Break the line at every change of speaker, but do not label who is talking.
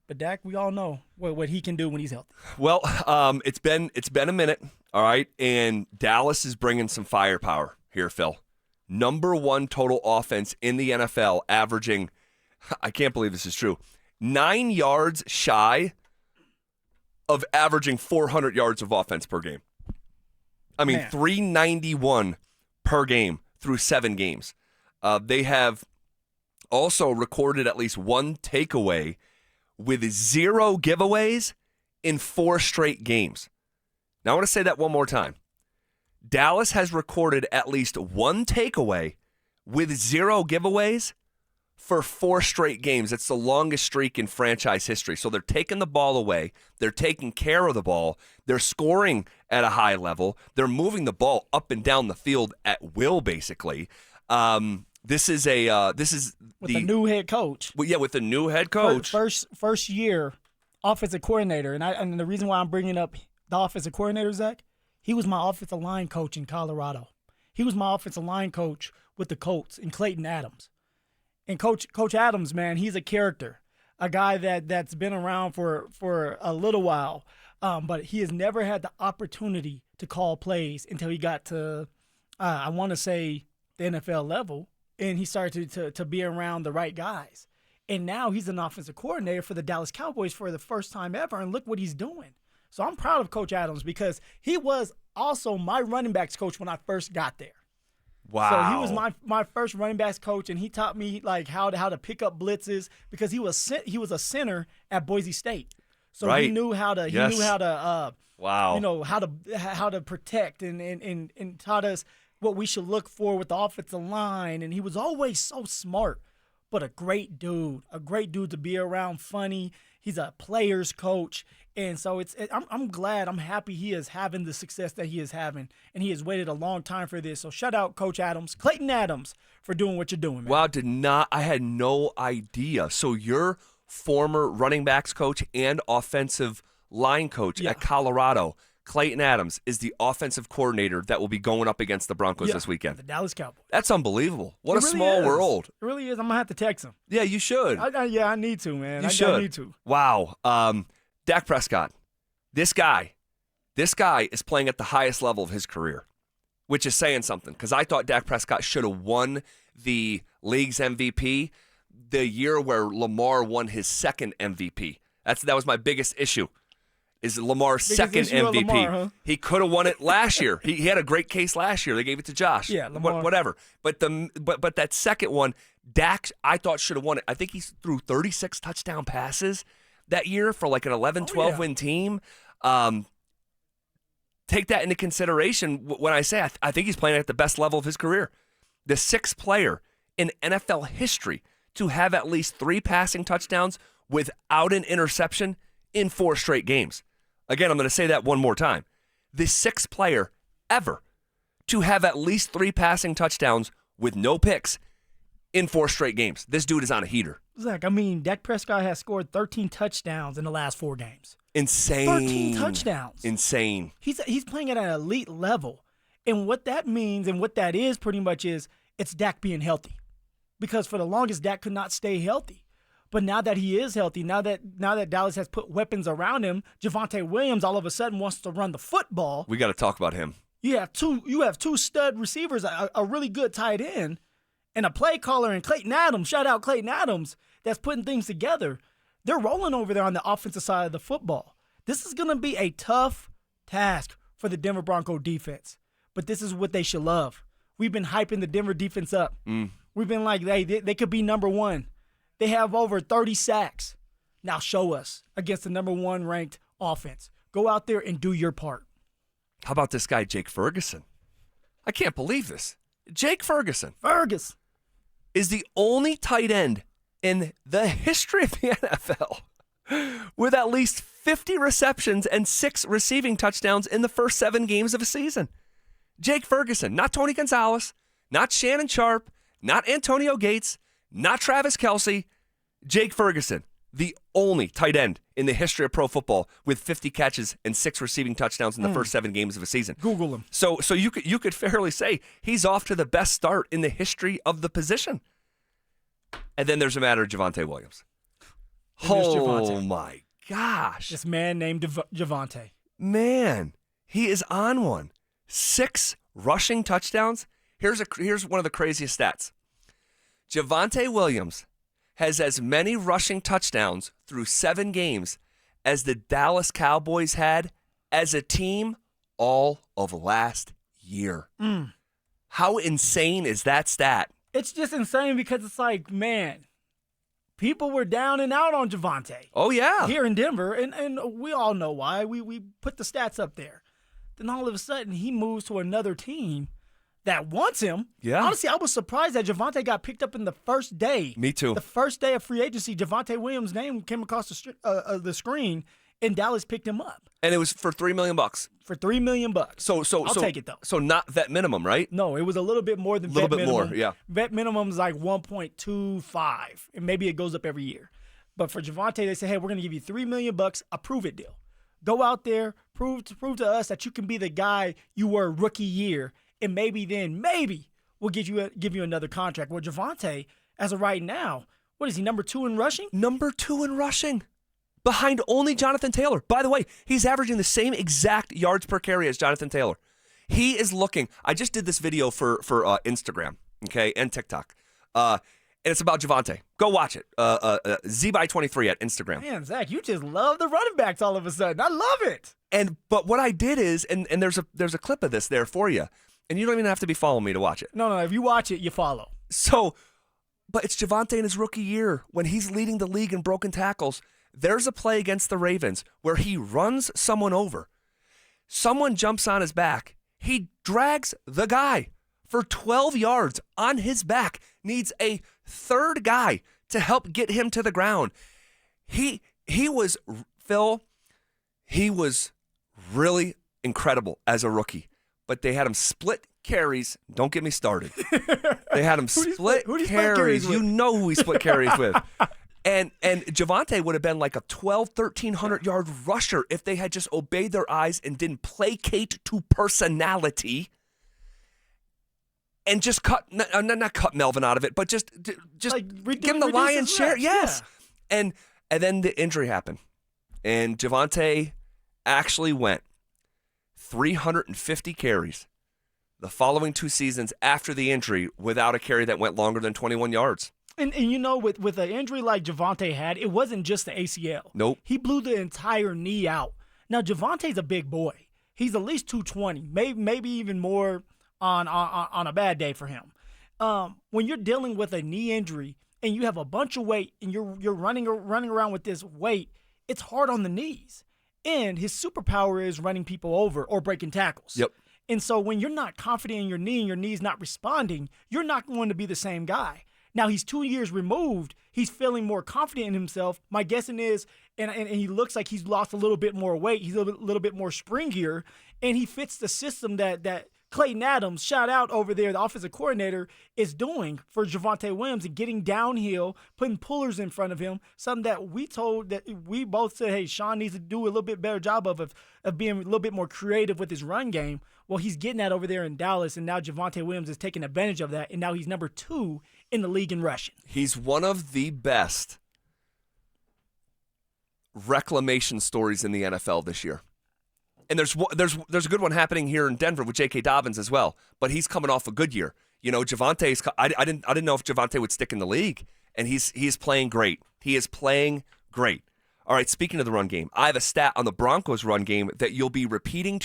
But Dak, we all know what he can do when he's healthy.
Well, it's been a minute, all right, and Dallas is bringing some firepower here, Phil. Number 1 total offense in the NFL, averaging, I can't believe this is true, 9 yards shy of averaging 400 yards of offense per game. I mean, 391 per game through 7 games. They have also recorded at least 1 takeaway with 0 giveaways in 4 straight games. Now, I want to say that one more time. Dallas has recorded at least 1 takeaway with 0 giveaways for 4 straight games. It's the longest streak in franchise history. So they're taking the ball away. They're taking care of the ball. They're scoring at a high level. They're moving the ball up and down the field at will, basically. This is
with the new head coach.
Well, yeah, with the new head coach.
First year offensive coordinator, and the reason why I'm bringing up the offensive coordinator, Zach, he was my offensive line coach in Colorado. He was my offensive line coach with the Colts and Clayton Adams. And Coach Adams, man, he's a character, a guy that's been around for a little while, but he has never had the opportunity to call plays until he got to, I want to say, the NFL level, and he started to be around the right guys. And now he's an offensive coordinator for the Dallas Cowboys for the first time ever, and look what he's doing. So I'm proud of Coach Adams because he was also my running backs coach when I first got there.
Wow.
So he was my first running backs coach, and he taught me like how to pick up blitzes because he was a center at Boise State. So
right.
he knew how to
wow.
You know, how to protect and taught us what we should look for with the offensive line, and he was always so smart, but a great dude to be around, funny. He's a player's coach, and so I'm glad, I'm happy he is having the success that he is having, and he has waited a long time for this. So shout out Coach Adams, Clayton Adams, for doing what you're doing, man.
Wow, I had no idea. So your former running backs coach and offensive line coach at Colorado, Clayton Adams, is the offensive coordinator that will be going up against the Broncos this weekend.
The Dallas Cowboys.
That's unbelievable. What a small world.
It really is. I'm going to have to text him.
Yeah, you should.
I need to, man.
You should.
I need to.
Wow. Dak Prescott. This guy is playing at the highest level of his career, which is saying something, because I thought Dak Prescott should have won the league's MVP the year where Lamar won his second MVP. That was my biggest issue. Is Lamar's second MVP.
Lamar, huh?
He could have won it last year. He had a great case last year. They gave it to Josh.
Yeah, Lamar.
Whatever. But that second one, Dak, I thought should have won it. I think he threw 36 touchdown passes that year for like an 11-12 win team. Take that into consideration when I say I think he's playing at the best level of his career. The 6th player in NFL history to have at least 3 passing touchdowns without an interception in 4 straight games. Again, I'm going to say that one more time. The 6th player ever to have at least 3 passing touchdowns with no picks in 4 straight games. This dude is on a heater.
Zach, I mean, Dak Prescott has scored 13 touchdowns in the last 4 games.
Insane.
13 touchdowns.
Insane.
He's playing at an elite level. And what that means and what that is pretty much is it's Dak being healthy. Because for the longest, Dak could not stay healthy. But now that he is healthy, now that Dallas has put weapons around him, Javonte Williams all of a sudden wants to run the football.
We got to talk about him.
You have two stud receivers, a really good tight end, and a play caller in Clayton Adams. Shout out Clayton Adams, that's putting things together. They're rolling over there on the offensive side of the football. This is going to be a tough task for the Denver Bronco defense, but this is what they should love. We've been hyping the Denver defense up. We've been like, they could be number 1. They have over 30 sacks. Now show us against the number 1 ranked offense. Go out there and do your part.
How about this guy, Jake Ferguson? I can't believe this. Jake Ferguson is the only tight end in the history of the NFL with at least 50 receptions and 6 receiving touchdowns in the first 7 games of a season. Jake Ferguson, not Tony Gonzalez, not Shannon Sharp, not Antonio Gates, not Travis Kelce, Jake Ferguson, the only tight end in the history of pro football with 50 catches and 6 receiving touchdowns in the first 7 games of a season.
Google him.
So you could fairly say he's off to the best start in the history of the position. And then there's a matter of Javonte Williams.
And there's
Oh,
Javonte.
my gosh.
This man named Javonte.
Man, he is on one. 6 rushing touchdowns. Here's one of the craziest stats. Javonte Williams has as many rushing touchdowns through 7 games as the Dallas Cowboys had as a team all of last year. How insane is that stat?
It's just insane because it's like, man, people were down and out on Javonte.
Oh, yeah.
Here in Denver, and we all know why. We put the stats up there. Then all of a sudden, he moves to another team that wants him.
Yeah.
Honestly, I was surprised that Javonte got picked up in the first day.
Me too.
The first day of free agency, Javonte Williams' name came across the screen, and Dallas picked him up.
And it was for $3 million.
For $3 million.
So
I'll take it, though.
So not vet minimum, right?
No, it was a little bit more than vet minimum.
A little bit more, yeah.
Vet minimum is like 1.25, and maybe it goes up every year. But for Javonte, they say, hey, we're going to give you $3 million, a prove-it deal. Go out there, prove to us that you can be the guy you were rookie year, and maybe we'll give you another contract. Well, Javonte, as of right now, what is he, number 2 in rushing?
Number 2 in rushing. Behind only Jonathan Taylor. By the way, he's averaging the same exact yards per carry as Jonathan Taylor. He is looking. I just did this video for Instagram, okay, and TikTok. And it's about Javonte. Go watch it. ZBy23 at Instagram.
Man, Zach, you just love the running backs all of a sudden. I love it.
But what I did is, and there's a clip of this there for you, and you don't even have to be following me to watch it.
No, if you watch it, you follow.
So, but it's Javonte in his rookie year when he's leading the league in broken tackles. There's a play against the Ravens where he runs someone over. Someone jumps on his back. He drags the guy for 12 yards on his back. Needs a third guy to help get him to the ground. He was, Phil, he was really incredible as a rookie. But they had him split carries. Don't get me started. They had him split carries. You know who he split carries with. And Javonte would have been like a 1,300-yard rusher if they had just obeyed their eyes and didn't placate to personality and just not cut Melvin out of it, but just like, give him the lion's share. Yes. Yeah. And then the injury happened. And Javonte actually went 350 carries the following 2 seasons after the injury without a carry that went longer than 21 yards.
And you know, with an injury like Javonte had, it wasn't just the ACL.
Nope.
He blew the entire knee out. Now, Javonte's a big boy. He's at least 220, maybe even more on a bad day for him. When you're dealing with a knee injury and you have a bunch of weight and you're running around with this weight, it's hard on the knees. And his superpower is running people over or breaking tackles.
Yep.
And so when you're not confident in your knee and your knee's not responding, you're not going to be the same guy. Now, he's 2 years removed. He's feeling more confident in himself. My guessing is, and he looks like he's lost a little bit more weight. He's a little bit more springier, and he fits the system that Clayton Adams, shout out over there, the offensive coordinator, is doing for Javonte Williams and getting downhill, putting pullers in front of him, something that we both said, hey, Sean needs to do a little bit better job of being a little bit more creative with his run game. Well, he's getting that over there in Dallas, and now Javonte Williams is taking advantage of that, and now he's number 2 in the league in rushing.
He's one of the best reclamation stories in the NFL this year. And there's a good one happening here in Denver with J.K. Dobbins as well, but he's coming off a good year. You know, Javonte's I didn't know if Javonte would stick in the league, and he's playing great. He is playing great. All right, speaking of the run game, I have a stat on the Broncos run game that you'll be repeating